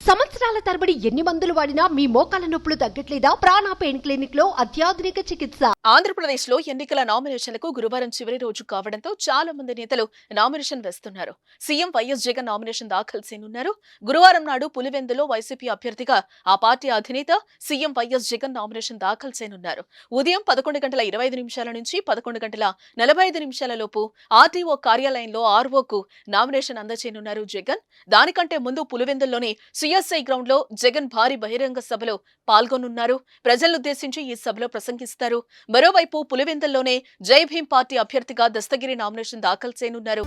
సంవత్సరాల తరబడి ఎన్ని మందులు వాడినా మీ మోకాల నొప్పులు తగ్గట్లేదా? ప్రాణ పెయిన్ క్లినిక్ లో అత్యాధునిక చికిత్స. ఆంధ్రప్రదేశ్ లో ఎన్నికల నామినేషన్లకు గురువారం చివరి రోజు కావడంతో చాలా మంది నేతలు నామినేషన్ వేస్తున్నారు. సీఎం వైఎస్ జగన్ నామినేషన్ దాఖలు చేయనున్నారు. గురువారం నాడు పులివెందులో వైసీపీ అభ్యర్థిగా ఆ పార్టీ అధినేత సీఎం వైఎస్ జగన్ నామినేషన్ దాఖలు చేయనున్నారు. ఉదయం 11:25 నుంచి 11:45 లోపు ఆర్టీఓ కార్యాలయంలో ఆర్ఓకు నామినేషన్ అందజేయనున్నారు జగన్. దానికంటే ముందు పులివెందుల్లోని సిఎస్ఐ గ్రౌండ్ లో జగన్ భారీ బహిరంగ సభలో పాల్గొనున్నారు. ప్రజలనుద్దేశించి ఈ సభలో ప్రసంగిస్తారు. మరోవైపు పులివెందుల్లోనే జై భీం పార్టీ అభ్యర్థిగా దస్తగిరి నామినేషన్ దాఖలు చేయనున్నారు.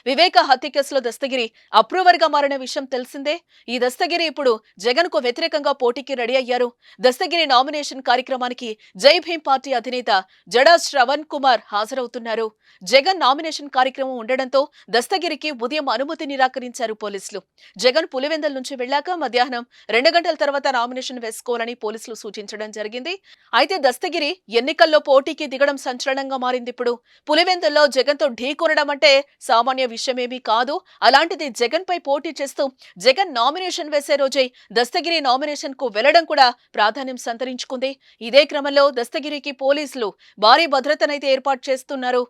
వివేక హత్య కేసులో దస్తగిరి అప్రూవర్ గా మారిన విషయం తెలిసిందే. ఈ దస్తగిరి ఇప్పుడు జగన్ కు వ్యతిరేకంగా పోటీకి రెడీ అయ్యారు. దస్తగిరి నామినేషన్ కార్యక్రమానికి జై భీం పార్టీ అధినేత జడా శ్రవణ్ కుమార్ హాజరవుతున్నారు. జగన్ నామినేషన్ కార్యక్రమం ఉండడంతో దస్తగిరికి ఉదయం అనుమతి నిరాకరించారు పోలీసులు. జగన్ పులివెందుల నుంచి వెళ్లాక మధ్యాహ్నం 2 గంటల తర్వాత నామినేషన్ వేసుకోవాలని పోలీసులు సూచించడం జరిగింది. అయితే దస్తగిరి ఎన్నికల్లో పోటీకి దిగడం సంచలనంగా మారింది. ఇప్పుడు పులివెందుల్లో జగన్ తో ఢీకొనడం అంటే సామాన్య విషయమేమీ కాదు. అలాంటిది జగన్ పై పోటీ చేస్తూ జగన్ నామినేషన్ వేసే రోజే దస్తగిరి నామినేషన్ కు వెళ్లడం కూడా ప్రాధాన్యం సంతరించుకుంది. ఇదే క్రమంలో దస్తగిరికి పోలీసులు భారీ భద్రతనైతే ఏర్పాటు చేస్తున్నారు.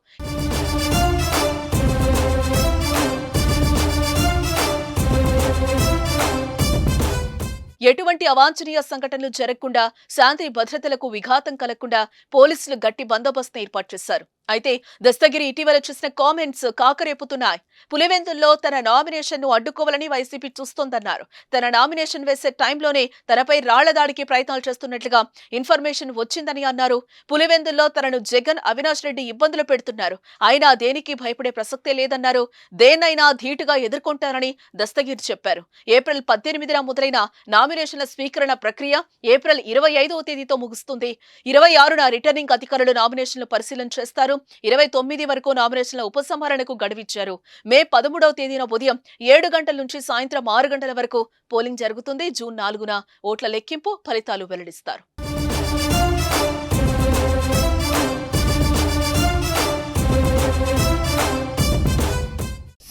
ఎటువంటి అవాంఛనీయ సంఘటనలు జరగకుండా, శాంతి భద్రతలకు విఘాతం కలగకుండా పోలీసులు గట్టి బందోబస్తు ఏర్పాటు చేశారు. అయితే దస్తగిరి ఇటీవల చేసిన కామెంట్స్ కాకరేపుతున్నాయి. పులివెందుల్లో తన నామినేషన్ ను అడ్డుకోవాలని వైసీపీ చూస్తోందన్నారు. తన నామినేషన్ వేసే టైంలోనే తనపై రాళ్ల దాడికి ప్రయత్నాలు చేస్తున్నట్లుగా ఇన్ఫర్మేషన్ వచ్చిందని అన్నారు. పులివెందుల్లో తనను జగన్, అవినాష్ రెడ్డి ఇబ్బందులు పెడుతున్నారు. అయినా దేనికి భయపడే ప్రసక్తే లేదన్నారు. దేన్నైనా ధీటుగా ఎదుర్కొంటారని దస్తగిరి చెప్పారు. ఏప్రిల్ 18న మొదలైన నామినేషన్ల స్వీకరణ ప్రక్రియ ఏప్రిల్ 25వ తేదీతో ముగుస్తుంది. 26న రిటర్నింగ్ అధికారులు నామినేషన్లు పరిశీలన చేస్తారు. 29 వరకు నామినేషన్ల ఉపసంహరణకు గడువిచ్చారు. మే 13వ తేదీన ఉదయం 7 గంటల నుంచి సాయంత్రం 6 గంటల వరకు పోలింగ్ జరుగుతుంది. జూన్ 4న ఓట్ల లెక్కింపు, ఫలితాలు వెల్లడిస్తారు.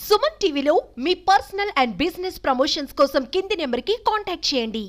సుమన్ టీవీలో మీ పర్సనల్ అండ్ బిజినెస్ ప్రమోషన్స్ కోసం కింది నెంబర్కి కాంటాక్ట్ చేయండి.